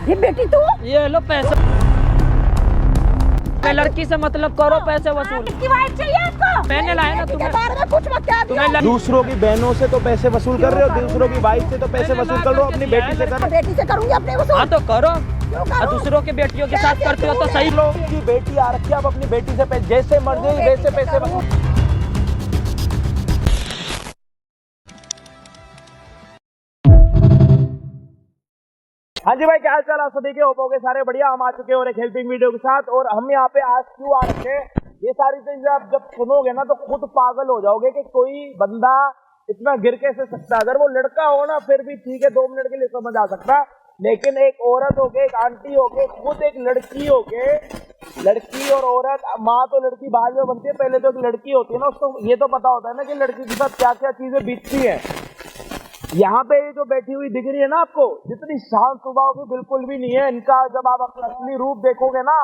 ये बेटी तू ये लो पैसे, लड़की से मतलब करो, पैसे वसूल। किसकी वाइफ चाहिए आपको? मैंने लाया ना तुम्हें, बारे में कुछ मत कह दियो। दूसरों की बहनों से तो पैसे वसूल कर रहे हो, दूसरों की वाइफ से तो पैसे वसूल कर रहे हो, अपनी बेटी से करो। बेटी से करूंगी अपने वसूल। हाँ तो करो, दूसरों की बेटियों के साथ करते हो तो सही। लोगों की बेटी आ रखी है, आप अपनी बेटी से जैसे मर्जी वैसे पैसे वसूल। हाँ जी भाई, क्या हाल चाल आप सभी के? हो गए सारे बढ़िया। हम आ चुके हैं और एक हेल्पिंग वीडियो के साथ। और हम यहाँ पे आज क्यों आ रखे हैं, ये सारी चीजें आप जब सुनोगे ना तो खुद पागल हो जाओगे कि कोई बंदा इतना गिर कैसे सकता है। अगर वो लड़का हो ना फिर भी ठीक है, 2 मिनट के लिए समझ आ सकता, लेकिन एक औरत हो के, एक आंटी हो के, खुद एक लड़की हो के, लड़की और औरत, माँ तो लड़की बाद में बनती है, पहले तो एक लड़की होती है ना, उसको ये तो पता होता है ना कि लड़की के साथ क्या क्या चीजें बीतती है। यहाँ पे ये जो बैठी हुई दिख रही है ना आपको, जितनी शांत स्वभाव की बिल्कुल भी नहीं है इनका। जब आप अपना असली रूप देखोगे ना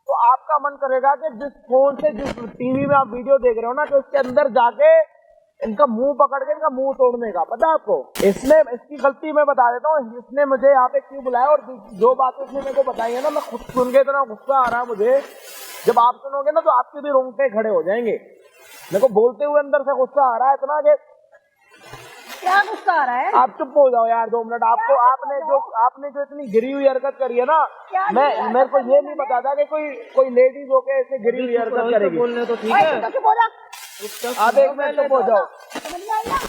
तो आपका मन करेगा कि जिस फोन से, जिस टीवी में आप वीडियो देख रहे हो ना, कि उसके अंदर जाके इनका मुंह पकड़ के इनका मुंह तोड़ने का। पता है आपको, इसने, इसकी गलती मैं बता देता हूँ, इसने मुझे यहाँ पे क्यों बुलाया और जो बातें इसने मेरे को बताई है ना, मैं खुद सुन के इतना गुस्सा आ रहा है मुझे। जब आप सुनोगे ना तो आपके भी रोंगटे खड़े हो जाएंगे। मेरे को बोलते हुए अंदर से गुस्सा आ रहा है इतना कि क्या गुस्सा आ रहा है? आप चुप हो जाओ यार 2 मिनट। आपको आपने जो इतनी गिरी हुई हरकत करी है ना, मेरे को ये नहीं पता था कि कोई लेडीज होके ऐसे गिरी हुई हरकत करेगी। बोलने तो ठीक है, आप 1 मिनट चुप हो जाओ।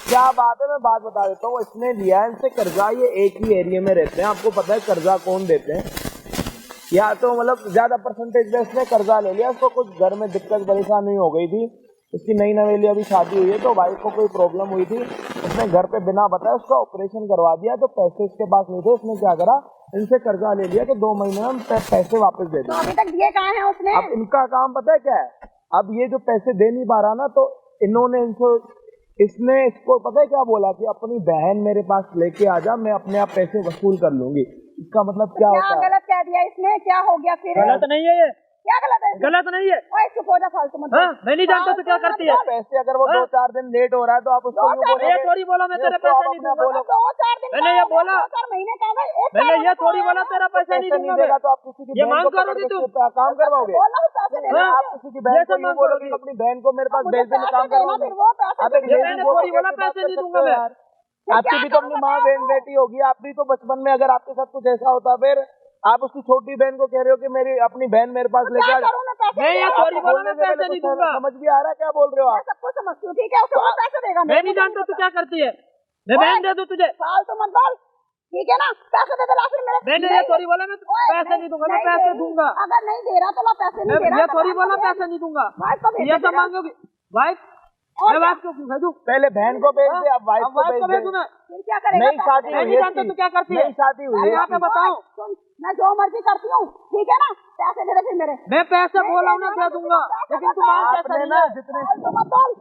क्या बात है, मैं बात बता देता हूँ। इसने लिया इनसे कर्जा, ये एक ही एरिया में रहते हैं। आपको पता है कर्जा कौन देते हैं? या तो मतलब ज्यादा परसेंटेज में इसने कर्जा ले लिया। इसको कुछ घर में दिक्कत परेशानी हो गई थी, इसकी नई नवेली अभी शादी हुई है तो वाइफ को कोई प्रॉब्लम हुई थी, इसने घर पे बिना बताए उसका ऑपरेशन करवा दिया। तो पैसे इसके पास नहीं थे, इसने क्या करा, इनसे कर्जा ले लिया कि 2 महीने में पैसे वापस दे दो। अभी तक दिए कहाँ हैं उसने? अब इनका काम पता है क्या है, अब ये जो पैसे दे नहीं पा रहा ना, तो इन्होंने इसने इसको पता है क्या बोला कि अपनी बहन मेरे पास लेके आ जा, मैं अपने आप पैसे वसूल कर लूंगी। इसका मतलब क्या होता है? गलत कह दिया इसने, क्या हो गया फिर? गलत नहीं है ये, क्या गलत है? गलत नहीं है। ओए चुप हो जा, फालतू मत। हाँ, मैं नहीं जानता तो क्या करती है। पैसे अगर वो 2-4 दिन लेट हो रहा है तो आप उसको यूं बोलोगे? ये थोड़ी बोला मैं तेरे पैसे नहीं दूंगा। 2-4 दिन मैंने ये बोला, 2-4 महीने का है, मैंने ये थोड़ी बोला तेरा पैसा नहीं दूंगा मैं। तो आप किसी की ये बहन मांग को करोगी तू? काम करवाओगे? आप किसी की बहन को यूं बोलोगे अपनी बहन को मेरे पास भेज दे, मैं काम करवाऊंगी? मैंने थोड़ी बोला पैसे नहीं दूंगा मैं। आपकी भी तो अपनी माँ बहन बेटी होगी, आप भी तो बचपन में अगर आपके साथ कुछ ऐसा होता फिर आप उसकी छोटी बहन को कह रहे हो कि मेरी अपनी बहन मेरे पास लेके आ जा। मैं ये थोड़ी बोला मैं पैसे नहीं दूंगा। समझ भी आ रहा है क्या बोल रहे हो आप? सबको समझती हूँ, ठीक है, उसको पैसे देगा। मैं नहीं जानता तू क्या करती है, मैं बहन दे दूं तुझे? फालतू मत बोल, ठीक है ना? पैसे दे दे फिर मेरे। मैंने ये थोड़ी बोला मैं पैसे नहीं दूंगा, मैं पैसे दूंगा। अगर नहीं दे रहा तो मैं पैसे नहीं दे रहा। ये थोड़ी बोला पैसे नहीं दूंगा, ये सब मांगोगी वाइफ? मैं वाइफ को क्यों भेजूं? पहले बहन को भेज दे, अब वाइफ को भेज भेजूं मैं। फिर क्या करेगा? नई शादी मैं नहीं जानता तू क्या करती है। नई शादी हुई है, यहाँ पे बताओ। मैं जो मर्जी करती हूँ, ठीक है ना? पैसे दे दे फिर मेरे। मैं पैसे बोला हूँ ना दे दूंगा, लेकिन तुम आपने ना जितने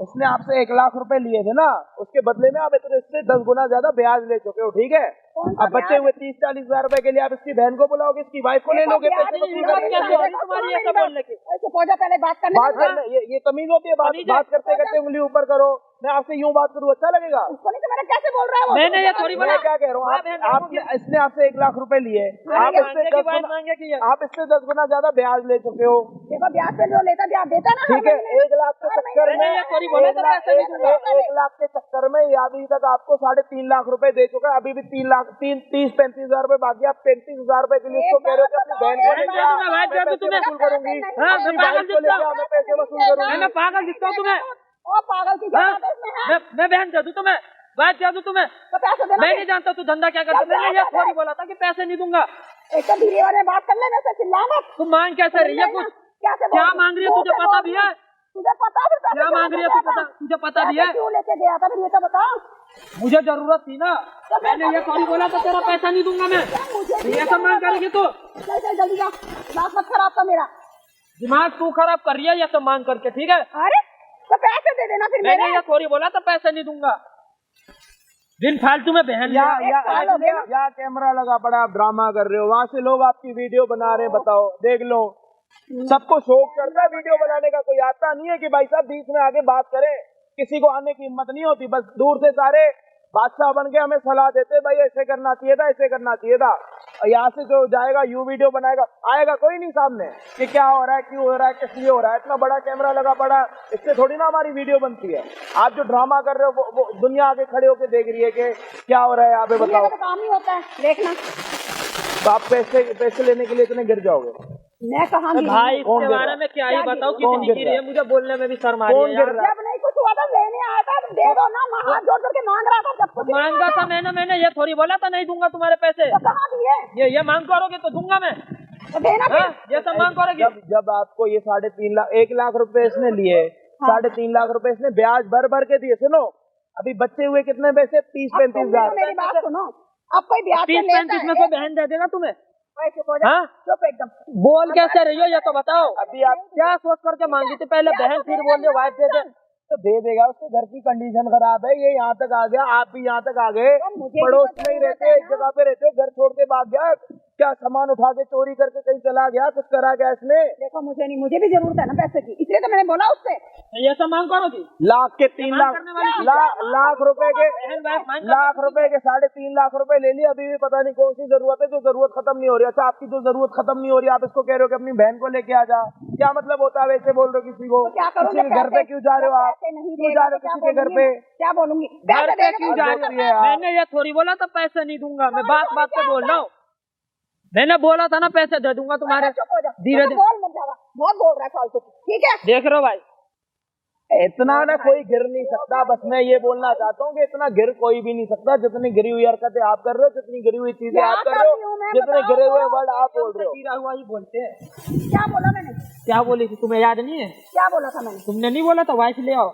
इसने आपसे 1 लाख रुपए लिए थे ना, उसके बदले में आप इससे 10 गुना ज्यादा ब्याज ले चुके हो, ठीक है? अब बचे हुए 30-40 हजार रुपए के लिए आप इसकी बहन को बुलाओगे, इसकी वाइफ को ले लोगे पैसे वसूल करके? तुम्हारी ऐसा बोलने की पहले बात करने ये तमीज होती है? बात करते करते उंगली ऊपर करो। मैं आपसे यूं बात करूं, अच्छा लगेगा? उसको नहीं तो मैंने कैसे बोल रहा है वो? मैंने ये थोड़ी बोला। मैं क्या कह रहा हूँ, इसने आपसे 1 लाख रुपए लिए, आप इससे 10 गुना ज्यादा ब्याज ले चुके हो। देखो ब्याज पे जो लेता ब्याज देता ना, ठीक है, 1 लाख के चक्कर में 1 लाख के चक्कर में अभी तक आपको 3.5 लाख रुपए दे चुका है। अभी भी 30-35 हजार रुपए बाकी, आप 35 हजार रुपए के लिए इसको कह रहे हो कि अपनी बहन को लेके वसूल करूंगी, पैसे वसूल करूंगी। मैं पागल दिखता हूँ तुम्हें? ओ पागल की मैं बहन दे दूं तुम्हें, बात दे दूं तुम्हें? तो पैसे देना। मैं नहीं जानता तू धंधा क्या करता। मैंने ये थोड़ी बोला था कि पैसे नहीं दूंगा। एक तो धीरे वाले बात कर ले, वैसे चिल्ला मत। तू मांग कैसे रही है कुछ? क्या मांग रही है तुझे पता भी है? तुझे पता भी क्या मांग रही है तुझे पता भी है? क्यों लेके गया था फिर ये तो बता। मुझे जरूरत थी ना, मैंने ये थोड़ी बोला था तेरा पैसा नहीं दूंगा मैं। ये सब मांग करेगी तू? चल जल्दी जा, बात मत खराब कर मेरा दिमाग। तू खराब कर रही है ये सब मांग करके, ठीक है? अरे तो पैसे दे देना फिर। मैंने ये थोड़ी बोला था पैसे नहीं दूंगा। दिन फालतू में बहन या कैमरा लगा पड़ा, आप ड्रामा कर रहे हो, वहाँ से लोग आपकी वीडियो बना रहे हैं, बताओ देख लो। सबको शौक चढ़ता है वीडियो बनाने का, कोई आता नहीं है कि भाई साहब बीच में आके बात करें। किसी को आने की हिम्मत नहीं होती, बस दूर से सारे बादशाह बन के हमें सलाह देते भाई ऐसे करना चाहिए था, ऐसे करना चाहिए था। और यहाँ से जो जाएगा यू वीडियो बनाएगा, आएगा कोई नहीं सामने कि क्या हो रहा है, क्यों हो रहा है, किस लिए हो रहा है। इतना बड़ा कैमरा लगा पड़ा, इससे थोड़ी ना हमारी वीडियो बनती है। आप जो ड्रामा कर रहे हो वो दुनिया आगे खड़े होके देख रही है कि क्या हो रहा है यहाँ पे, बताओ। काम ही होता है देखना। तो आप पैसे लेने के लिए इतने गिर जाओगे? मैं कहाँ गिरी? भाई इसके बारे में क्या ही बताओ, कितनी गिरी है, मुझे बोलने में भी शर्म आ रही है यार। जब नहीं कुछ हुआ था लेने आया था, दे दो ना, मैं हाथ जोड़ करके मांग रहा था। जब कुछ मांगा था मैंने ये थोड़ी बोला था नहीं दूंगा तुम्हारे पैसे। तो कहाँ दिए? ये मांग करोगे तो दूंगा मैं। तो देना हाँ, ये सब मांग करोगे। जब आपको ये 3.5 लाख 1 लाख रुपए इसने लिए, 3.5 लाख रुपए इसने ब्याज भर के दिए। सुनो, अभी बच्चे हुए कितने पैसे? 30-35 हजार। मेरी बात सुनो, अब कोई ब्याज पे 30-35 में कोई बहन दे देगा तुम्हें? हाँ? चुप एकदम। बोल कैसे रही हो ये तो बताओ। अभी आप क्या सोच करके मांगी थी पहले बहन, फिर बोल रहे वाइफ दे दे। तो दे देगा, उसके घर की कंडीशन खराब है, ये यहाँ तक आ गया, आप भी यहाँ तक आ गए। पड़ोस में ही रहते, एक जगह पे रहते हो, घर छोड़ के भाग गया, क्या सामान उठा के चोरी करके कहीं चला गया, कुछ करा गया इसने। देखो मुझे भी जरूरत है ना पैसे की, इसलिए तो मैंने बोला उससे। ये सब मांग करोगी? लाख के 3 लाख लाख रुपए के लाख रुपए के 3.5 लाख रुपए ले लिए। अभी भी पता नहीं कौन सी जरूरत है जो जरूरत खत्म नहीं हो रही। अच्छा, आपकी जो जरूरत खत्म नहीं हो रही, आप इसको कह रहे हो कि अपनी बहन को लेके आ जा, क्या मतलब होता है? वैसे बोल रहे हो किसी को? किसी के घर पे क्यों जा रहे हो आप? क्यों जा रहे हो किसी के घर पे? क्या बोलूंगी? घर पे क्यों जा रही है? मैंने ये थोड़ी बोला था पैसे नहीं दूंगा, मैं बात पे बोल रहा हूँ। मैंने बोला था ना पैसे दे दूंगा तुम्हारे। धीरे धीरे बोल मत जावा, बहुत बोल रहा है फालतू। ठीक है, देख रहे हो भाई, इतना ना कोई गिर नहीं सकता। बस मैं ये बोलना चाहता हूँ कि इतना गिर कोई भी नहीं सकता। जितनी गिरी हुई हरकतें आप कर रहे हो, जितनी गिरी हुई चीजें आप कर रहे हो, जितने गिरे हुए वर्ड आप बोल रहे हो। गिरा हुआ ही बोलते हैं। क्या बोला मैंने? क्या बोली थी तुम्हें याद नहीं है? क्या बोला था मैंने? तुमने नहीं बोला था वाइफ ले आओ?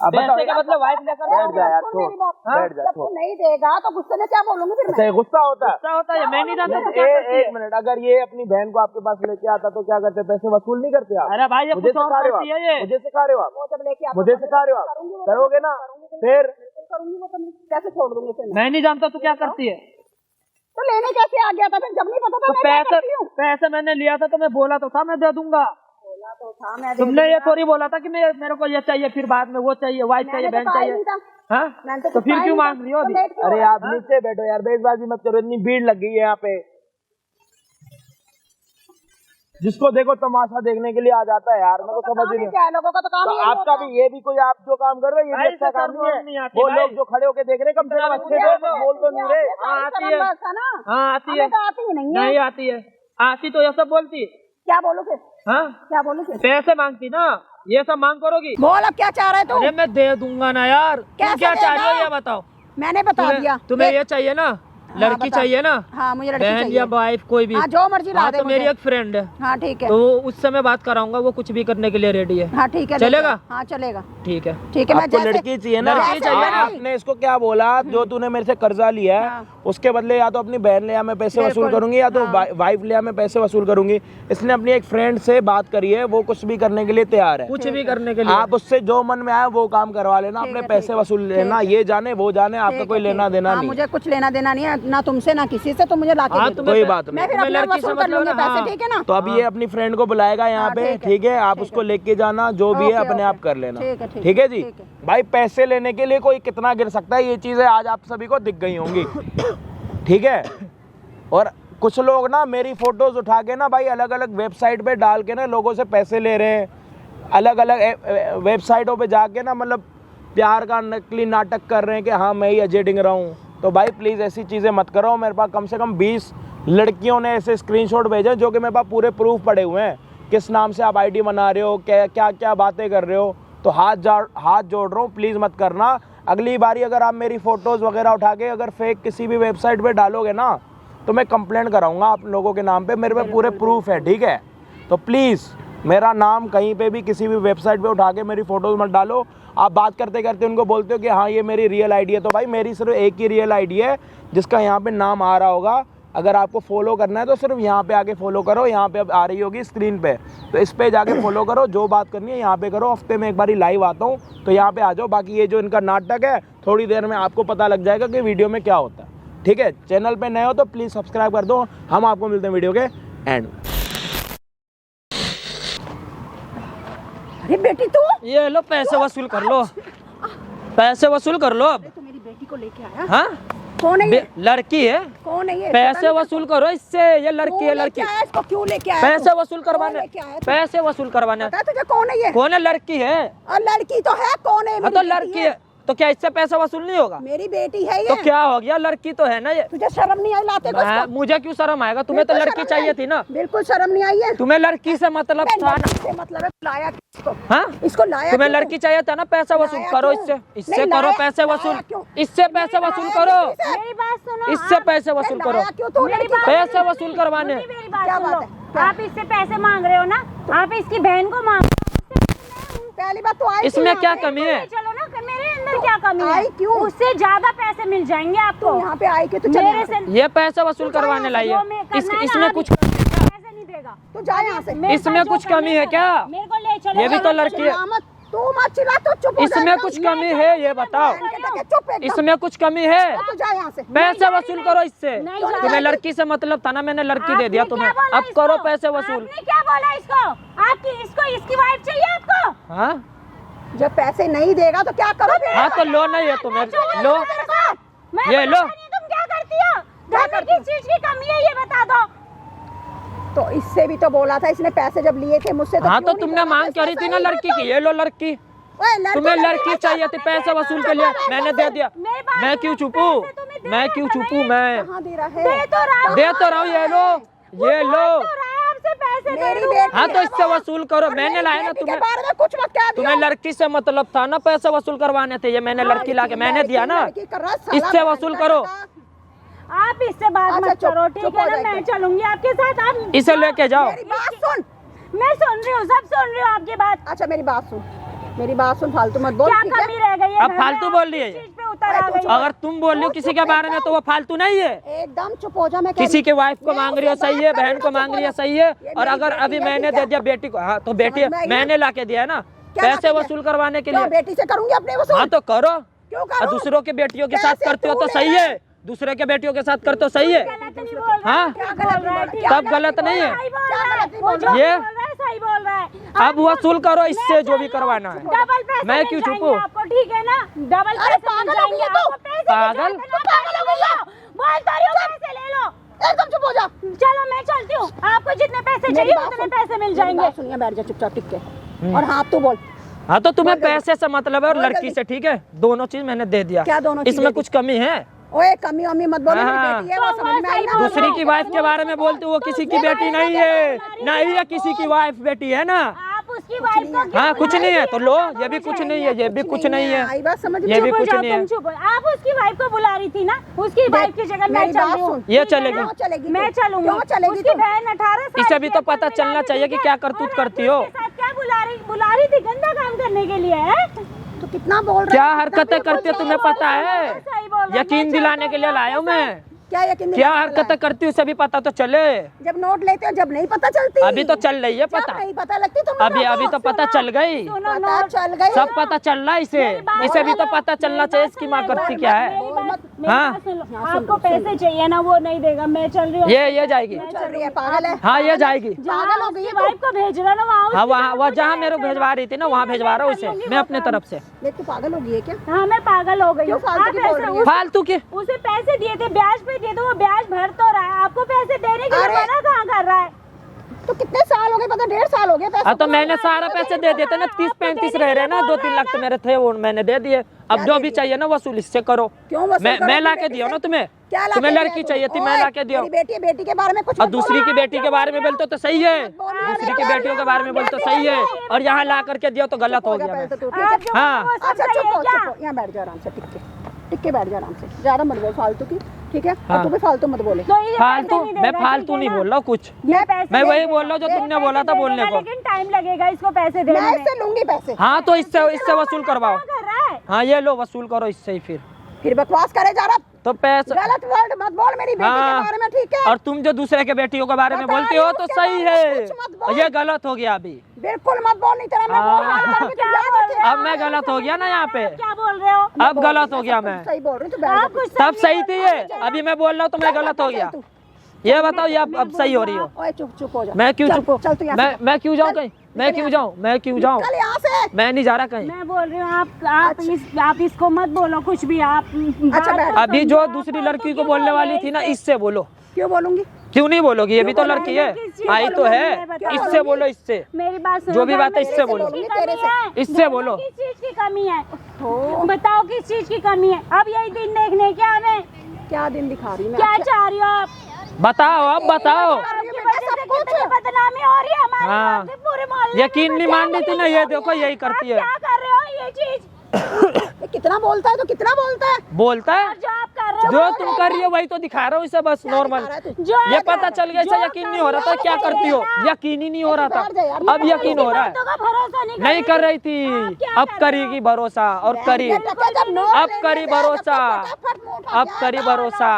अब पैसे का मतलब वाइफ लेकर बैठ जा यार, छोड़, बैठ जा, जब तू नहीं देगा तो गुस्से में क्या बोलूंगी फिर मैं? अच्छा, गुस्सा होता है? गुस्सा होता है, मैं नहीं जानता तो क्या करती है? एक मिनट, अगर ये अपनी बहन को आपके पास लेके आता तो क्या करते? पैसे वसूल नहीं करते आप? अरे भाई ये मुझे कुछ और सिखा रहे हो करती है ये। आप? मुझे सिखा रहे हो आप? वो जब लेके आता मुझे सिखा रहे हो आप? करोगे ना? फिर करूंगी वो तो मैं कैसे छोड़ दूंगी फिर? मैं नहीं जानता तू क्या करती है। तो लेने कैसे आ गया था फिर? जब नहीं पता था तो मैं क्या करती हूँ? पैसे मैंने लिया था तो मैं बोला तो था मैं दे दूंगा। बोला तो था मैं दे तुमने ये दूंगा। थोड़ी बोला था कि मेरे को ये चाहिए, फिर बाद में वो चाहिए, वाइफ चाहिए, मैंने बहन तो कहा ही चाहिए। नहीं था। हाँ? मैंने तो कुछ फिर कहा ही क्यों नहीं मांग था। रही हो अभी? तो लेट क्यों अरे हो रहा आप नीचे बैठो यार, बेइज्जती मत करो, इतनी भीड़ लग गई है यहाँ पे। जिसको देखो तमाशा देखने के लिए आ जाता है यार, मेरे को समझ नहीं। क्या है, लोगों का तो काम तो ही आपका भी ये भी कोई आप जो काम कर रहे हो ये भी भाई, अच्छा इससे काम शर्म नहीं नहीं है। आती वो भाई। लोग जो खड़े होके देख रहे हैं, कम से कम अच्छे से बोल तो नहीं रहे। हाँ, आती है। हाँ आती है। हमें तो आती ही नहीं है। नहीं आती है, आती तो ये सब बोलती। क्या बोलूं फिर? हाँ, क्या बोलूं फिर? पैसे मांगती ना, ये सब मांग करोगी? बोल अब क्या चाह रहे तू? अरे मैं दे दूंगा ना यार। तुम कैसे क्या चाह रही हो देगा? ये बताओ। मैंने बता दिया। तुम्हें ये चाहिए ना, लड़की बता। चाहिए ना, हाँ मुझे लड़की बहन चाहिए। या वाइफ कोई भी। हाँ जो मर्जी ला हाँ दे तो मेरी मुझे। एक फ्रेंड है, हाँ ठीक है। तो उससे मैं बात कराऊंगा, वो कुछ भी करने के लिए रेडी है। हाँ ठीक है, चलेगा? हाँ चलेगा। ठीक है। ठीक है, मैं आपको जैसे लड़की चाहिए ना? लड़की चाहिए ना? आपने इसको क्या बोला, जो तूने मेरे से कर्जा लिया है हाँ। उसके बदले या तो अपनी बहन ले या मैं पैसे वसूल बिल्कुल। करूंगी, या तो हाँ। वाइफ ले या मैं पैसे वसूल करूंगी। इसने अपनी एक फ्रेंड से बात करी है, वो कुछ भी करने के लिए तैयार है। कुछ भी करने के लिए आप उससे जो मन में आए वो काम करवा लेना, ठीक अपने है, पैसे ठीक है, वसूल ठीक लेना, है। ये जाने वो जाने, आपका ठीक कोई है, लेना ठीक। देना हाँ, नहीं। मुझे कुछ लेना देना नहीं है ना तुमसे ना किसी से, तो मुझे ला के हाँ, दे दो। कोई बात मैं नहीं। फिर तुम्हें अपना लड़की से वसूल कर मतलब लूंगी ना, पैसे, हाँ। ठीक है ना? तो अभी ये अपनी फ्रेंड को बुलाएगा यहाँ हाँ, पे, ठीक है, ठीक है? आप ठीक उसको है। लेके जाना, जो भी है ओके, अपने ओके। आप कर लेना। ठीक है, ठीक ठीक है जी? ठीक है। भाई पैसे लेने के लिए कोई कितना गिर सकता है, ये चीजें आज आप सभी को दिख गई होंगी। ठीक है? और कुछ लोग ना मेरी फोटोज उठा के ना भाई अलग अलग वेबसाइट पे डाल के ना लोगों से पैसे ले रहे हैं। अलग अलग वेबसाइटों पे जाके ना मतलब प्यार का नकली नाटक कर रहे हैं कि हाँ मैं ही अजय डिंगरा हूँ। तो भाई प्लीज़ ऐसी चीज़ें मत करो। मेरे पास कम से कम 20 लड़कियों ने ऐसे स्क्रीनशॉट भेजे जो कि मेरे पास पूरे प्रूफ पड़े हुए हैं, किस नाम से आप आईडी बना रहे हो, क्या क्या क्या बातें कर रहे हो। तो हाथ जोड़ रहा हूँ, प्लीज़ मत करना। अगली बारी अगर आप मेरी फ़ोटोज़ वगैरह उठा के अगर फेक किसी भी वेबसाइट पे डालोगे ना तो मैं कंप्लेंट कराऊंगा आप लोगों के नाम पे। मेरे पे पूरे प्रूफ है, ठीक है? तो प्लीज़ मेरा नाम कहीं पे भी किसी भी वेबसाइट पे उठा के मेरी फ़ोटोज़ मत डालो। आप बात करते करते उनको बोलते हो कि हाँ ये मेरी रियल आईडी है, तो भाई मेरी सिर्फ एक ही रियल आईडी है जिसका यहाँ पे नाम आ रहा होगा। अगर आपको फॉलो करना है तो सिर्फ यहाँ पे आके फॉलो करो, यहाँ पे अब आ रही होगी स्क्रीन पे, तो इस पे जाके फॉलो करो। जो बात करनी है यहाँ पे करो। हफ्ते में एक बार लाइव आता हूँ तो यहाँ पे आ जाओ। बाकी ये जो इनका नाटक है थोड़ी देर में आपको पता लग जाएगा कि वीडियो में क्या होता है, ठीक है? चैनल पे नए हो तो प्लीज़ सब्सक्राइब कर दो। हम आपको मिलते हैं वीडियो के एंड। अरे बेटी तू, ये लो पैसे वसूल कर लो, पैसे वसूल कर लो अब। तो मेरी मेरी बेटी को लेके आया। हाँ कौन है ये? लड़की है। कौन है ये? पैसे वसूल करो इससे, ये लड़की है लड़की। इसको क्यों लेके आया? पैसे वसूल करवाने, लेके आया? पैसे वसूल करवाने। पता है तुझे कौन है ये? कौन है? लड़की है। और लड़की तो है, कौन है? हाँ तो लड़की है, तो क्या इससे पैसा वसूल नहीं होगा? मेरी बेटी है ये। तो क्या हो गया, लड़की तो है ना ये। तुझे शर्म नहीं आई लाते को इसको? मुझे क्यों शर्म आएगा? तुम्हें तो लड़की चाहिए थी ना। बिल्कुल शर्म नहीं आई है। तुम्हें लड़की से मतलब था ना। मतलब है लाया किसको? हाँ इसको लाया तुम्हें क्यों? लड़की चाहिए था ना। पैसा वसूल लाया करो क्यों? इससे, इससे नहीं, करो लाया- पैसे लाया वसूल, क्यों? इससे पैसे वसूल करो, मेरी बात सुनो, इससे पैसे वसूल करो, लाया क्यों तू मेरी लड़की बात- को? पैसे वसूल करवाने। मेरी बात क्या सुनो, बात है? क्या? आप इससे पैसे मांग रहे हो ना, आप इसकी बहन को मांग पहली बात तो आई इसमें क्यों क्या यहाँ पे? कमी है? चलो ना, मेरे अंदर क्या कमी है? आई क्यों? उससे ज्यादा पैसे मिल जाएंगे आपको। तू यहाँ पे आई क्यों? तू चल मेरे यहाँ से से। ये पैसे वसूल करवाने लाई जो है। मैं करना है ना, इसमें आप कुछ पैसे नहीं देगा। तू जा यहाँ से। मेरे इसमें साथ जो कुछ करना कमी है क्या? मेरे को ले चलो। ये भी तो लड़की है। चिल्ला मत, तू मत चिल्ला, तू चुप हो जा इसमें एकदम। कुछ कमी है ये बताओ, चुप एकदम। इसमें कुछ कमी है? तू जा यहाँ से। पैसे वसूल करो इससे। नहीं जा तुम्हें रही। लड़की से मतलब था ना, मैंने लड़की दे दिया आपने तुम्हें, क्या बोला अब इसको? करो पैसे वसूल। आपने क्या बोला इसको? आपकी इसको इसकी वाइफ चाहिए आपको? हाँ जब पैसे नहीं देगा तो क्या करो फिर? हाँ तो लो नहीं है तुम्हें, लो मैं ये लो। पता नहीं तुम क्या करती हो? घर में किस चीज की कमी है ये बता दो। तो इससे भी तो बोला था, इसने पैसे जब लिए थे मुझसे तो हाँ क्यों तो नहीं तुमने बोला? मांग करी थी ना लड़की की, ये लो लड़की। ओए, लड़की तुम्हें लड़की लड़की चाहिए थी पैसे वसूल के लिए, मैंने दे दिया। मेरी बात मैं सुनो, क्यों चुपूं? पैसे तुम्हें दे मैं रहा क्यों था चुपूं? नहीं? मैं कहाँ दे रहा है? दे तो रहा हूँ। दे तो रहा हूँ, ये लो ये लो। तो रहा है, आपसे पैसे दे मेरी दूँ। बेटी हाँ तो है इससे वो। वसूल करो, और मैंने मेरी लाया ना बेटी के तुम्हें। बारे में कुछ मत कह दियो। तुम्हें लड़की से मतलब था ना, पैसे वसूल करवाने थे, ये मैंने लड़की लाके मैंने दिया ना, लड़की कर रहा है, साला इससे वसूल करो। आप इससे बात अच्छा, मत चुप- करो, चुप ठीक हो है ना? जाइए। मैं चलूंगी आपके साथ। आप इसे लेके जाओ। मेरी बात सुन। मैं सुन रही हूँ, सब सुन रही हूँ आपकी बात। अच्छा मेरी बात सुन, मेरी बात सुन, फालतू मत बोल। क्या ठीक है? कमी रह गई है? अब घर फालतू में बोल आप रही है किस ये। चीज पे उतर आ गई हो? अगर तुम बोल रही हो किसी के बारे में तो वो फालतू नहीं है। एकदम चुप हो जा। मैं कह किसी रही- के वाइफ को मैं मांग रही हो उससे सही है, बात कर बहन रही को हूँ, मांग रही है चुप सही है। ये और मेरी अगर बेटी अभी है, मैंने ठीक है? दे दिया बेटी को, हाँ तो बेटी समझ में आई ना? मैंने लाके दिया ना क्या पैसे लाके दिया? वसूल करवाने के क्यों लिए। बेटी से करूंगी अपने वसूल? हाँ तो करो, क्यों और करूं? दूसरों के बेटियों के साथ पैसे करते हो तू तो ले सही रहा है, दूसरे के बेटियों के साथ करते हो सही है। गलत नहीं बोल रहा हाँ है, क्या ठीक गलत बोल रहा है, नहीं ठीक बोल रहा? तब गलत नहीं है। सही बोल क्या रहा है, गलत नहीं वो बोल जो रहा? ये- बोल रहा है सही बोल रहा है। अब वसूल करो इससे जो भी करवाना है। डबल पैसे मैं मिल क्यों जाएंगे चुपूं? आपको, ठीक है ना? डबल अरे पैसे पागल मिल हो जाएंगे गई तू? आपको। पैसे पागल? तू पागल हो गई हो? बोल तो रही हूँ, पैसे ले लो। एकदम चुप हो जा। चलो मैं चलती हूँ, आपको जितने पैसे मेरी चाहिए बात उतने सुन। पैसे मिल मेरी जाएंगे। बात सुनिए, बैठ जा चुपचाप टिक के। और हाँ तू बोल। हाँ तो तुम्हें बोल जल्दी। पैसे से मतलब है और बोल लड़की जल्दी। से, ठीक है? दोनों चीज मैंने दे दिया। क्या दोनों चीजें इसमें दी? कुछ कमी है? ओए कमी वमी मत बोलो, मेरी हाँ। बेटी है, वो समझ में आई ना? दूसरी की वाइफ के बारे में बोलते हो, वो किसी की बेटी नहीं है, नहीं है किसी की वाइफ बेटी है ना। आप उसकी वाइफ को क्यों हाँ कुछ बुला नहीं रही है थी? तो लो, बता ये भी दो कुछ मुझे। नहीं है, ये भी कुछ नहीं है, आई बात समझ में? ये भी चुप हो कुछ जाओ, नहीं है। तुम चुप हो। आप उसकी वाइफ को बुला रही थी ना, उसकी वाइफ की जगह मैं मेरी चल बात रही हूँ। सुन। ये ठीक है चलेगी। ना? क्यों चलेगी तू? मैं चलूंगी। क्यों चलेगी उसकी तू? बहन 18 साल इसे भी की तो है, पता कुल चलना मिला के, चाहिए कि ठीक क्या है? करतूत और करती आपने हो। उसके साथ क्या बुला रही थी गंदा काम करने के लिए, है? तू कितना बोल रहा क्या है? हरकतें करती हो तुम्हें पता है? सही बोल रहा है, यकीन मैं दिलाने चलती के लिए हूँ लाया हूँ आपके मैं। क्या यकीन क्या दिलाने वाला हरकतें है? करती हूँ उसे भी पता तो चले। जब नोट लेते हो जब नहीं पता चलती? अभी तो चल रही है जब पता, नहीं पता लगती तुम अभी अभी तो पता चल गई, सुनो, पता नोट चल गई। सब पता चल रहा है इसे, इसे भी तो पता चलना चाहिए इसकी माँ करती क्या है। हाँ। आपको पैसे चाहिए ना, वो नहीं देगा, मैं चल रही हूँ। ये जाएगी, चल रही है, पागल है। हाँ ये जाएगी। पागल हो गई है तू। वाइफ को भेज रहा ना वहाँ। हाँ वहाँ वो जहाँ मेरे को भेजवा रही थी ना, वहाँ भेजवा रहा हूँ उसे मैं अपने तरफ से। देख तू पागल हो गई है क्या? हाँ मैं पागल हो गई क्यों हूँ। फालतू आप की बोल ऐसे रही है? फालतू के उसे पैसे दिए थे, ब्याज पे दिए थे, वो ब्याज भर तो रहा है, आपको पैसे देने के लिए अरे! मना कहाँ कर रहा है? तो कितने साल हो गए? पता 1.5 साल हो गए पैसे हाँ तो को। मैंने सारा पैसे दे दिए थे ना, 30-35 रह रहे ना, 2-3 लाख तो मेरे थे वो मैंने दे दिए। अब क्या जो दे भी दिए? चाहिए ना वसूल इससे करो। क्यों वसूल मैं करोगी ला के बेटी दिया से? ना तुम्हें, क्या लाके तुम्हें दिया लड़की तू? चाहिए थी, मैं ओए, ला के दिया। मेरी बेटी के बारे में कुछ और मत दूसरी बोलो। की बेटी के बारे में बोलते तो सही है, दूसरी की बेटियों के बारे में बोलते तो सही है, और यहाँ ला करके दिया तो गलत हो गया मैं। पहले तो तू, ठीक आप है? जो हाँ। वो सब अच्छा सही चुप है हो, क्या? चुप हो, यहाँ बैठ जा आराम से, टिक के बैठ जा आराम से, ज्यादा मत बोल फालतू की, ठीक है? हाँ। और तू भी फालतू मत बोले। तो ये फालतू पैसे नहीं मैं देगा, फालतू ठीक है नहीं ना? बोल रहा हूँ कुछ, ये पैसे मैं नहीं वही देगा। बोल रहा हूँ जो ये तुमने पैसे बोला था दे बोलने देगा, को। लेकिन टाइम लगेगा इसको पैसे देने मैं में। इससे लूंगी पैसे। हाँ तो इससे वसूल करवाओ। क्या कर रहा है? हाँ ये लो वसूल करो इससे ही फिर बकवास करे जा रहा, तो पैसा। गलत वर्ड मत बोल मेरी बेटी के हाँ। बारे में, ठीक है? और तुम जो दूसरे के बेटियों के बारे में बता बोलती रही हो हूँ, तो उसके सही बारे में है, कुछ मत बोल। ये गलत हो गया अभी। बिल्कुल मत बोल, नहीं तेरा मैं बोल रहा हूँ, हाँ। तू याद रखे। अब मैं गलत हो गया ना यहाँ पे, क्या बोल रहे हो? अब गलत हो गया मैं। सही बोल रही हूँ, तू बैठ आप जा। कुछ तब समझे सही हो थी तो ये, अभी मैं बोल रहा हूँ तो मैं गलत हो गया। ये बताओ ये अब सही हो रही हो? ओए चुप हो जा। मैं क्यों चल, चुप हूँ? चल तू यहाँ से। मैं क्यों जाऊँ कहीं? मैं क्यों जाऊँ, मैं क्यों जाऊँ, निकल यहाँ से। मैं नहीं जा रहा कहीं। मैं बोल रही हूँ आप इसको मत बोलो कुछ भी आप। अच्छा, बैठ। अभी जो दूसरी लड़की को बोलने वाली थी ना, इससे बोलो। क्यों बोलूंगी? क्यों नहीं बोलोगी, ये भी तो लड़की है, आई तो है, इससे बोलो, इससे मेरी बात सुनो, जो भी बात है इससे किस बोलो, चीज़ की कमी है? इससे बोलो। किस चीज की कमी है बताओ, किस चीज की कमी है? अब यही दिन देखने क्या हमें, क्या दिन दिखा रही हूँ मैं? क्या चाह रही हो आप? बताओ, अब बताओ। आपकी वजह से कितनी बदनामी हो रही है हमारे हाँ। यहाँ से, पूरे मोहल्ले यकीन में। नहीं मान रही थी ना, ये देखो यही करती है। क्या कर रहे हो ये चीज? ये कितना बोलता है तो कितना बोलता है? बोलता है, जो आप कर रहे हो जो तुम कर रही हो वही तो दिखा रहा हूँ इसे, बस नॉर्मल। जो ये आप पता चल गया, इसे यकीन नहीं हो रहा था क्या करती हो, यकीन ही नहीं हो रहा था, अब यकीन हो रहा है। बातों का भरोसा नहीं नहीं कर रही थी, अब करेगी भरोसा, और करी, अब करी भरोसा, अब करी भरोसा,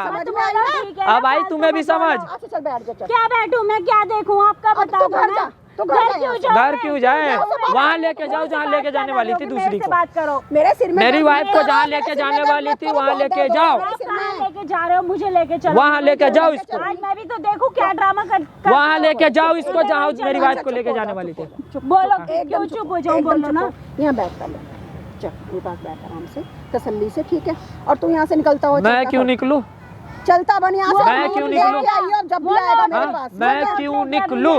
अब आई तुम्हें भी समझ। अच्छा चल बैठ जा, चल। क्या बैठूं मैं, क्या देखूं, आपका अब बताओ। तू घर जा, तू घर जा यहाँ से। घर क्यों जाए, वहाँ लेके जाओ जहाँ लेके जाने वाली थी दूसरी को। बात करो, मेरे सिर में मेरी वाइफ को जहाँ लेके जाने वाली थी वहाँ लेके जाओ, आप कहाँ लेके जा रहे हो? मुझे लेके चलो, वहाँ लेके जाओ इसको, आज मैं भी तो देखूं क्या ड्रामा कर वहाँ लेके जाओ इसको जहाँ मेरी वाइफ को लेके जाने वाली थी। बोलो, क्यों चुप हो जाऊं? बोलो ना। यहाँ बैठ कर ले, चल मेरे पास बैठ आराम से तसल्ली से, ठीक है? और तू यहाँ से निकलता हो, मैं क्यों निकलूं, चलता बन यहाँ से। मैं क्यों निकलूं? लेके आई हो, जब भी आएगा मेरे पास। मैं क्यों निकलूं,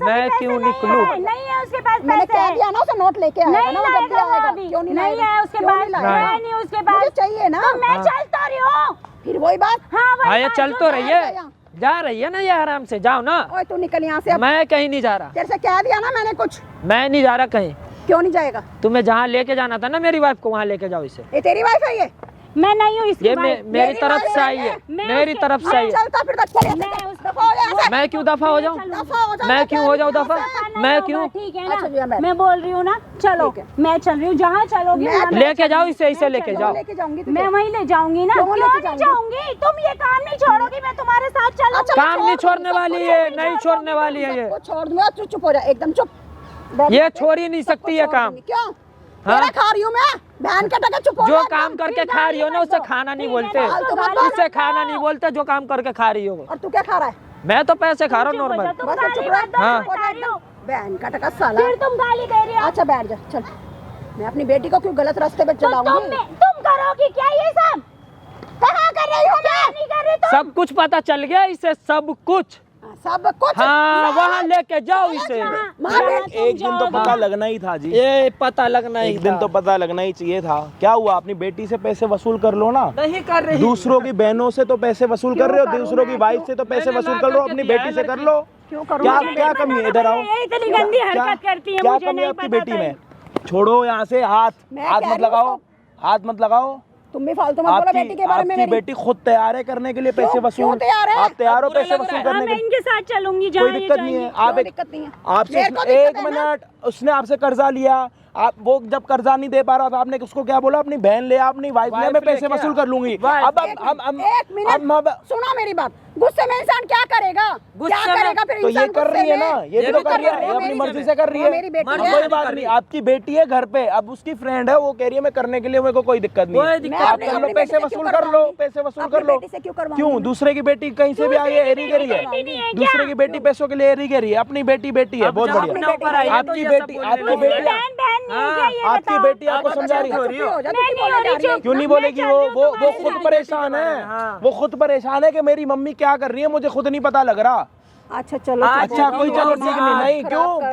मैं क्यों निकलूं? नहीं है उसके पास मैंने पैसे। कह दिया ना उसे, नोट लेके आएगा नहीं ना, वो जब भी लाएगा वो आएगा। अभी। क्यों नहीं नहीं लाएगा? है उसके क्यों पास, नहीं लाएगा? है नहीं उसके मुझे पास। चाहिए ना। तो मैं चलता रही हूँ। फिर वही बात। हाँ वही हाँ, ये बात चल जो तो है। रही है, जा रही है ना ये, आराम से जाओ ना। ओए तू निकल यहाँ से अब। मैं कहीं नहीं जा रहा, तेरे से कह दिया ना मैंने कुछ। मैं नहीं जा रहा कहीं। क्यों नहीं जाएगा? तुम्हें जहाँ लेके जाना था ना मेरी वाइफ को, वहाँ लेके जाओ इसे। ये तेरी वाइफ है ये? मैं नहीं हूँ इसकी ये वाइफ। मेरी तरफ से आई है, मेरी तरफ से आई है। चलता फिर तो चल, दफा हो यहाँ से। मैं क्यों दफा हो जाऊँ, दफा हो जा, मैं क्यों हो जाऊँ दफा, मैं क्यों? ठीक है अच्छा, भैया, ना, मैं- मैं बोल रही हूँ ना, चलो ठीक है। मैं चल रही हूँ, जहाँ चलोगी मैं- वहाँ लेके जाओ इसे, इसे लेके जाओ। लेके जाऊंगी मैं वहीं ले जाऊंगी ना। क्यों क्यों लेके नहीं जाऊंगी? जाऊंगी? तुम ये काम नहीं छोड़ोगी, मैं तुम्हारे साथ चलूंगी। काम नहीं छोड़ने वाली है, नहीं छोड़ने वाली है ये, सबको छोड़ दूंगा, तू चुप हो जा, एकदम चुप। बैठ ये जा, छोड़ ही नहीं सबको सकती ये छोड़ काम। दूंगी। क्यों? हाँ? तेरा खा रही हूँ मैं, बहन के टके, चुप हो जो जा, काम एकदम। करके खा रही हो ना उसे खाना नहीं बोलते, फालतू मत बोल। उसे खाना नहीं बोलते जो काम करके खा रही हो। और तू क्या खा रहा है? मैं तो पैसे खा रहा हूँ नॉर्मल। तुम बस गाली चुप मत दो, हाँ। मैं बता रही हूँ। बहन का टका साला। फिर तुम गाली दे रही हो। अच्छा बैठ जा, चल। मैं अपनी बेटी को क्यों गलत रास्ते पे तो चलाऊंगी? तुम करोगी क्या ये सब? कहाँ कर रही हूँ मैं? नहीं कर रही तुम। सब कुछ पता चल गया इसे, सब कुछ। सब कुछ। हाँ, वहाँ लेके जाओ इसे। एक दिन तो पता लगना ही था जी, ये पता लगना ही एक दिन था। तो पता लगना ही चाहिए था। क्या हुआ, अपनी बेटी से पैसे वसूल कर लो ना। नहीं कर रही, दूसरों की बहनों से तो पैसे वसूल कर रहे हो, दूसरों की वाइफ से तो पैसे मैंने वसूल ला कर लो, करके अपनी दिया है बेटी से कर लड़की। लो। क्यों करूँ? क्या क्या कमी है, इधर आओ। ये इतनी गंदी क्या हरकत करती है, क्या मुझे कमी है नहीं आपकी पता बेटी था। में? छोड़ो यहाँ से हाथ, मैं हाथ कह मत रही हूँ लगाओ, हाथ मत लगाओ। तुम भी फालतू मत बोलो बेटी के बारे में। आपकी मेरी बेटी खुद तैयार है करने के लिए पैसे क्यों वसूल। तैयार है? आप तैयार हो बुरा पैसे लग रहा वसूल है। करने हाँ, के मैं लिए? इनके साथ चलूंगी कोई जहाँ ये दिक्कत नहीं है। जाएंगी। आप कोई दिक्कत नहीं है। आपसे मेरे को एक दिक्कत है ना। मिनट, उसने आपसे कर्जा लिया, आप वो जब कर्जा नहीं दे पा रहा था आपने उसको क्या बोला, अपनी बहन ले, अपनी वाइफ ले, मैं वाइफ पैसे लेके वसूल आ। कर लूंगी। वाइफ। अब एक मिनट सुनो मेरी बात। गुस्से में इंसान क्या करेगा? गुस्से क्या में- करेगा फिर तो ये इंसान कर रही है गुस्से ना, में? ये भी तो कर रही है, वो अपनी मेरी मर्जी से कर रही वो है। मेरी बेटी हाँ, है। कोई बात नहीं, आपकी बेटी है घर पे, अब उसकी फ्रेंड है, वो कह रही है मैं करने के लिए, मेरे को कोई दिक्कत नहीं कोई है। दिक्कत आप नहीं। कर लो, अपनी पैसे बेटी से वसूल क्यों कर लो, करवाऊंगी? पैसे वसूल अपनी कर लो। बेटी से क्यों करवाऊंगी? क्यों? दूसरे की बेटी कहीं से भी आ गई, एरी करी है, बेटी नहीं है क्या? दूसरे की बेटी पैसों के लिए एरी करी है, अपनी बेटी बेटी है, अब बहुत जब बढ़िया। अपने ऊपर आई है तो आपकी ये सब बेटी, बोलने आपकी लगी बेटी, है। बहन बहन नहीं है क्या ये आपकी बताओ? बेटी आपको अब समझा रही हो है। रही हो। हो जा, मैं तू नहीं बोले हो रही, जा रही है। चुप। क्यों नहीं मैं बोलेगी? चल रही हूँ वो तुम्हारे खुद साथ। परेशान है, हाँ। वो खुद परेशान है कि मेरी मम्मी क्या कर रही है, मुझे खुद नहीं पता लग रहा। अच्छा चलो आज अच्छा कोई चलो ठीक नहीं, नहीं क्यों क्यों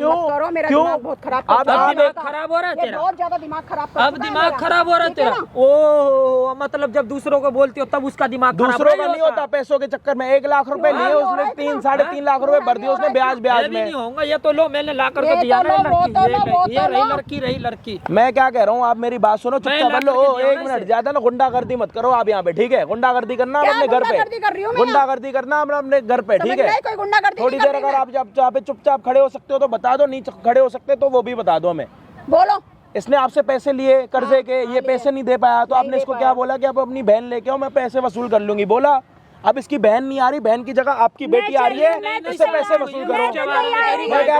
क्यों बहुत खराब आप करते हो। अब दिमाग खराब हो रहा है ये तेरा, बहुत ज्यादा दिमाग खराब करता अब है दिमाग मेरा। खराब हो रहा है ठीक है तेरा। ना? ओ मतलब जब दूसरों को बोलती हो तब उसका दिमाग खराब दूसरों का नहीं होता, पैसों के चक्कर में 1 लाख रुपए लिए उसने, 3 साढ़े 3 लाख रुपए भर दिए उसने ब्याज ये ब्याज भी में। नहीं होगा, ये तो लो मैंने ला करके ये दिया तो ना, लो, वो तो लो, वो ये तो रही लो। लड़की, रही लड़की। मैं क्या कह रहा हूँ, आप मेरी बात सुनो, मैं चुपचाप ला लो। करके दिया एक ना मिनट, इसे। ज्यादा ना गुंडागर्दी मत करो आप यहाँ पे, ठीक है? गुंडागर्दी करना क्या अपने घर गुंडागर्दी कर रही हूँ पे, मैं? गुंडागर्दी करना अपने घर पे, समझ ठीक में है? आई? कोई गुंडागर्दी थोड़ी नहीं देर कर अगर रही आप यहाँ पे चुपचाप खड़े हो सकते हो तो बता दो, नहीं खड़े हो सकते तो वो भी बता दो हमें। मैं। बोलो। इसने आपसे पैसे लिए कर्जे के, ये लिए। पैसे नहीं दे पाया तो नहीं आपने दे इसको पाया। क्या बोला कि आप अपनी बहन लेके आओ, मैं पैसे वसूल कर लूंगी, बोला? अब इसकी बहन नहीं आ रही, बहन की जगह आपकी बेटी आ रही है, इससे पैसे वसूल करो। मैं क्या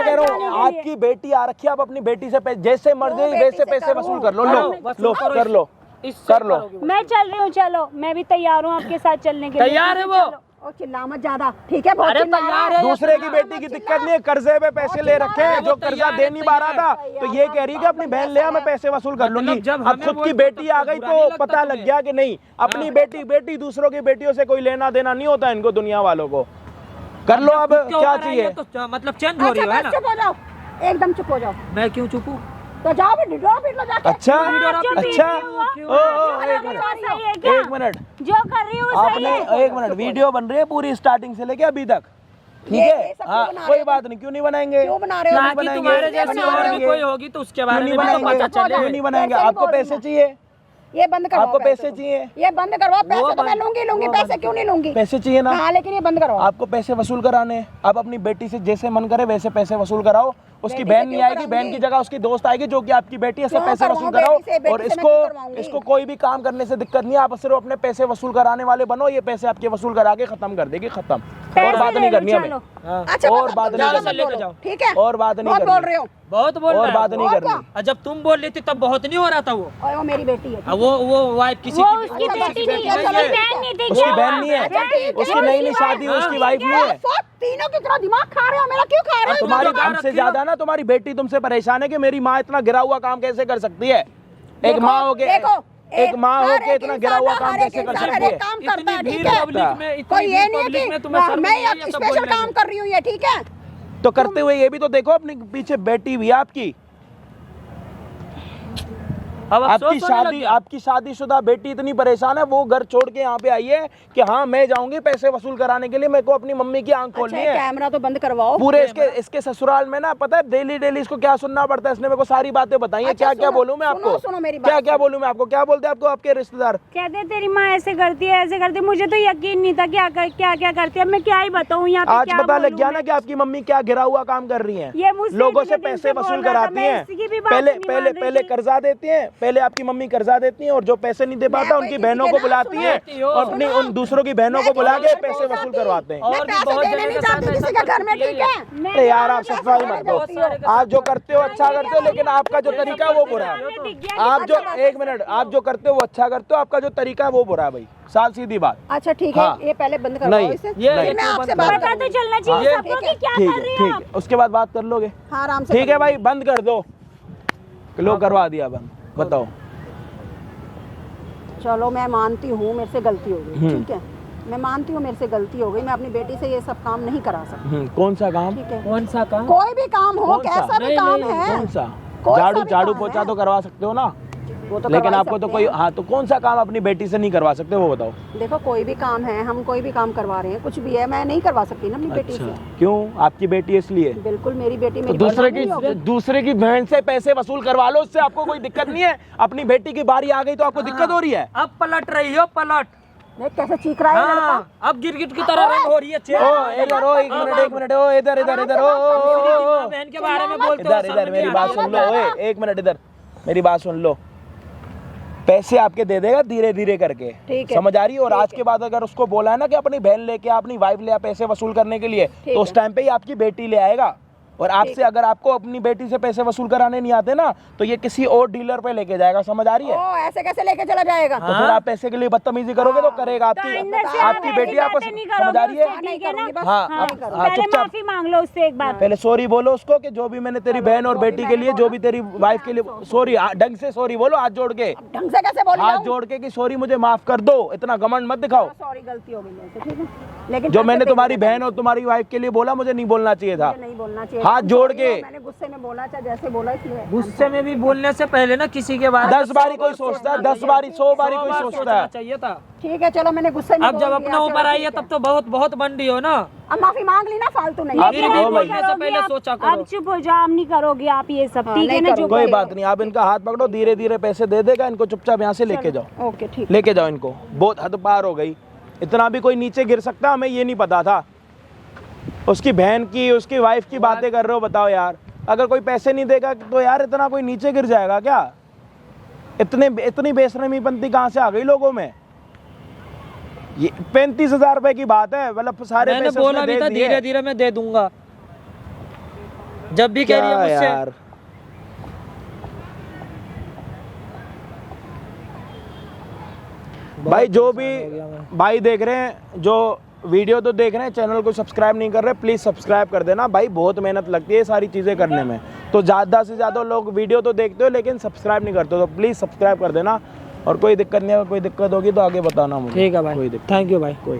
कह रहा हूँ, आपकी बेटी आ रखी है, आप अपनी बेटी से जैसे मर्जी बेटी वैसे से पैसे करो। वसूल कर लो, करो, लो वसूल लो करो कर लो इससे कर लो। करोगे। मैं चल रही हूँ, चलो मैं भी तैयार हूँ आपके साथ चलने के लिए। तैयार है वो, और चिल्ला मत ज्यादा, ठीक है? बहुत अरे चिल्ला रहा तैयार है। है। दूसरे की बेटी की दिक्कत नहीं है, कर्जे पे पैसे ले रखे हैं, जो कर्जा दे नहीं पा रहा था तो ये कह रही कि अपनी बहन ले आ, मैं पैसे वसूल कर लूंगी। जब अब हमें खुद की बोलते बेटी तो आ गई बुरा नहीं तो लगता पता लग तुम्हें? गया कि नहीं, अपनी बेटी दूसरों की बेटियों से कोई लेना देना नहीं होता इनको, दुनिया वालों को। कर लो अब, क्या चाहिए? तो मतलब चेंज हो रही अच्छा है बस ना? चुप हो जाओ, एकदम चुप हो जाओ। मैं क्यों चुप हूँ? तो जाओ फिर लो जाके। अच्छा जो पी अच्छा, रही हो, ओ, एक मिनट, सही है क्या? एक मिनट, जो कर रही हूँ सही आपने है। एक मिनट, वीडियो बन रही है पूरी स्टार्टिंग से लेके अभी तक, ठीक ये है? सब क्यों हाँ, बना कोई रहे हो? बात नहीं, क्यों नहीं बनाएंगे? क्यों बना रहे हो? ताकि बनाएंगे, तुम्हारे क्यों जैसी नहीं और भी बनाएंगे? कोई होगी तो उसके बारे क्यों में नहीं भी तो बनाएंगे? पता चले। क्यों नहीं बनाएंगे? पैसे आपको नहीं पैसे बोलना। चाहिए? ये बंद करवाओ, आपको पैसे चाहिए? ये बंद करवाओ। पैसे तो मैं बंद- लूंगी, पैसे क्यों नहीं लूंगी? पैसे चाहिए ना? हाँ, लेकिन ये बंद करवाओ। आपको पैसे वसूल कराने हैं, आप अपनी बेटी से जैसे मन करे वैसे पैसे वसूल कराओ। उसकी बेटी बहन से नहीं क्यों आएगी, बहन कराऊंगी? की जगह उसकी दोस्त आएगी जो कि आपकी बेटी है, से क्यों पैसे वसूल करवाऊं कराओ। बेटी से? बेटी और से मैं क्यों करवाऊंगी? इसको कोई भी काम करने से दिक्कत नहीं है, आप सिर्फ अपने पैसे वसूल कराने वाले बनो, ये पैसे आपके वसूल करा के खत्म कर देगी, खत्म। और बात नहीं करनी हमें, अच्छा और बस, बात तुम नहीं ज्यादा करनी। मत लेके बोलो, जाओ। ठीक है? और बात नहीं बहुत करनी। बोल रहे हो। बहुत बोल और रहा बात है। नहीं और करनी। क्या? और जब तुम बोल रही थी तब बहुत नहीं हो रहा था वो। और वो मेरी बेटी है। वो वाइफ किसी वो की उसकी अच्छा, बेटी अच्छा, नहीं अच्छा, है, चलो, उसकी ठीक बहन है। नहीं थी उसकी क्या? बहन नहीं है, अच्छा, ठीक है। उसकी नई नई शादी हुई, उसकी वाइफ नहीं है। सब तीनों की तरह दिमाग खा रहे हो मेरा, क्यों खा रहे हो? तुम्हारी तो बाहर हमसे रखी ज्यादा ना तुम्हारी बेटी तुमसे परेशान है कि मेरी माँ इतना गिरा हुआ काम कैसे कर सकती है। एक देखो, माँ हो के देखो, एक माँ हो हर के एक इतना इंसान गिरा हुआ ना, काम हर कैसे एक कर इंसान सकती हर है। एक काम इतनी करता है, भीड़ ठीक है? पब्लिक में, इतनी कोई ये भीड़ नहीं पब्लिक है में कि तुम्हें शर्म मैं नहीं आई अब ये सब स्पेशल बोलने काम में? कर रही हूँ, ये ठीक है? तो करते हुए ये भी तो देखो, अपनी पीछे बेटी भी है आपकी, अब अफसोस होने लग गया। आपकी शादीशुदा बेटी इतनी परेशान है, वो घर छोड़ के यहाँ पे आई है कि हाँ मैं जाऊंगी पैसे वसूल कराने के लिए, मेरे को अपनी मम्मी की आंख खोलनी अच्छा, है। कैमरा तो बंद करवाओ। पूरे इसके ससुराल में ना, पता है डेली इसको क्या सुनना पड़ता है। इसने मेरे को सारी बातें बताई है। अच्छा, क्या क्या सुनो, बोलूं मैं आपको? सुनो मेरी बात। क्या क्या बोलूं मैं आपको? क्या बोलते हैं आपको आपके रिश्तेदार? कहते तेरी माँ ऐसे करती है, ऐसे करती है। मुझे तो यकीन नहीं था क्या क्या करती है। मैं क्या ही बताऊँ यहाँ पे, आज क्या पता लग बोलूं गया मैं? ना कि आपकी मम्मी क्या गिरा हुआ काम कर रही ये हैं। मुझसे लोगों से इतने दिन पैसे से बोल वसूल रहा था, कराती मैं हैं। इसकी भी बात पहले नहीं पहले मान रही पहले थी। कर्जा देती हैं, पहले आपकी मम्मी कर्जा देती हैं और जो पैसे नहीं दे पाता मैं उनकी कोई बहनों किसी को के बुलाती नाम हैं सुनो, और अपनी उन दूसरों की बहनों को बुला के पैसे वसूल करवाते हैं। और मैं भी पैसे बहुत देने जगह नहीं के साथ चाहती ऐसा किसी के घर में, करती है ठीक ये। है? अरे यार आप सफाई मत दो। बहुत सारे के आप जो करते हो अच्छा करते हो, लेकिन आपका जो तरीका है वो बुरा है। सामने दिख गया आप जो एक मिनट, आप जो करते हो वो अच्छा करते हो, आपका जो तरीका है वो बुरा है भाई, साफ सीधी बात। अच्छा ठीक है, हाँ। ये पहले बंद करवाओ नहीं, इसे, ये फिर मैं आपसे बंद बात कि पता तो करूंगी। चलना चाहिए हाँ, सबको कि क्या ठीक कर है रही ठीक हो आप। है, उसके बाद बात कर लोगे? हाँ, आराम से ठीक है करो। भाई, बंद कर दो। लो करवा दिया बंद, बताओ। चलो मैं मानती हूँ मेरे से गलती हो गई, हम्म। ठीक है? मैं मानती हूँ मेरे से गलती हो गई, मैं अपनी बेटी से ये सब काम नहीं करा सकती, कौन सा काम? ठीक है? कौन सा काम? कोई भी काम हो, कौन सा? कैसा भी नहीं, काम नहीं, है, कौन सा? कोई सा झाड़ू भी झाड़ू काम पोछा है। तो करवा सकते हो ना, वो तो लेकिन करवा आपको तो सकते कोई, हैं। हाँ तो कौन सा काम अपनी बेटी से नहीं करवा सकते वो बताओ। देखो कोई भी काम है, हम कोई भी काम करवा रहे हैं, कुछ भी है, मैं नहीं करवा सकती ना अपनी बेटी अच्छा, से। क्यों? आपकी बेटी है इसलिए? बिल्कुल मेरी बेटी तो मेरी दूसरे की बहन से पैसे वसूल करवा लो, उससे आपको कोई दिक्कत नहीं है। अपनी बेटी की बारी आ गई तो आपको दिक्कत हो रही है? अब पलट रही हो, पलट। देख कैसे चीख रहा है लड़का। हाँ, अब गिरगिट की तरह रंग हो रही है ओ चेहरे। इधर ओ, एक मिनट ओ, इधर इधर इधर ओ, बहन के बारे में बोलते हो, इधर इधर समझ मेरी नहीं बात आता। सुन लो, ओए एक मिनट इधर मेरी बात सुन लो। पैसे आपके दे देगा धीरे धीरे करके, ठीक है। समझ आ रही है? और आज के बाद अगर उसको बोला है ना कि अपनी बहन लेके आ, अपनी वाइफ ले आ पैसे वसूल करने के लिए, ठीक तो उस है। टाइम पे ही आपकी बेटी ले आएगा। और आपसे अगर आपको अपनी बेटी से पैसे वसूल कराने नहीं आते ना, तो ये किसी और डीलर पे लेके जाएगा, समझ आ रही है? ओ ऐसे कैसे लेके चला जाएगा? तो फिर आप पैसे के लिए बदतमीजी करोगे तो करेगा तो आइंदा से आपकी आप आपकी ऐसी बेटी आपको बातें नहीं समझ आ रही है? करोगे, ठीक है ना? बस हाँ, नहीं करूंगी। हाँ, पहले चुपचाप। माफी मांग लो उससे एक बार। पहले सॉरी बोलो उसको कि जो भी मैंने तेरी बहन और बेटी के लिए, जो भी तेरी वाइफ के लिए, सॉरी ढंग से सॉरी बोलो, हाथ जोड़ के, ढंग से कैसे बोल हाथ जोड़ के कि सॉरी मुझे माफ कर दो, इतना घमंड मत दिखाओ। सॉरी गलती हो गई मेरे से, ठीक है? लेकिन जो पैसे मैंने दे तुम्हारी देना। बहन और तुम्हारी वाइफ के लिए बोला, मुझे नहीं बोलना चाहिए था। मुझे नहीं बोलना चाहिए, हाथ जोड़ के। मैंने गुस्से में बोला, चाहे जैसे बोला, इसलिए गुस्से में भी बोलने से पहले ना किसी के बारे में 10 बारी कोई सोचता है, 10 बारी 100 बारी कोई सोचता सोचना है। चाहिए था। ठीक है चलो मैंने गुस्से में अब बोल जब दिया, अपना चलो, ऊपर आई है ठीक तब तो बहुत बहुत बंडी हो ना। अब माफी मांग ली ना, फालतू नहीं। आप फिर भी हो भाई। बोलने से पहले सोचा करो। अब चुप हो जाओ, अब नहीं करोगे आप ये सब, हाँ, ठीक है नहीं ना? जो करूंगी। कोई करेगा। बात नहीं, आप इनका हाथ पकड़ो, धीरे धीरे पैसे दे देगा, इनको चुपचाप यहाँ से लेके जाओ, ओके ठीक। लेके जाओ इनको। बहुत हद पार हो गई, इतना भी कोई नीचे गिर सकता, हमें ये नहीं पता था। उसकी बहन की, उसकी वाइफ की बातें कर रहे हो, बताओ यार। अगर कोई पैसे नहीं देगा तो यार इतना कोई नीचे गिर जाएगा क्या? इतनी बेशरमीपंती कहाँ से आ गई लोगों में? ये 35,000 रुपए की बात है, मतलब सारे मैंने पैसे बोला उसने भी दे था दिए। धीरे धीरे मैं दे दूंगा, जब भी कह रही है क्या मुझसे। यार, भाई जो भी भाई देख रहे हैं, जो वीडियो तो देख रहे हैं, चैनल को सब्सक्राइब नहीं कर रहे, प्लीज़ सब्सक्राइब कर देना भाई, बहुत मेहनत लगती है ये सारी चीज़ें करने में। तो ज़्यादा से ज़्यादा लोग वीडियो तो देखते हो लेकिन सब्सक्राइब नहीं करते, तो प्लीज़ सब्सक्राइब कर देना। और कोई दिक्कत नहीं है, कोई दिक्कत होगी तो आगे बताना मुझे। ठीक है भाई, कोई दिक्कत थैंक यू भाई। कोई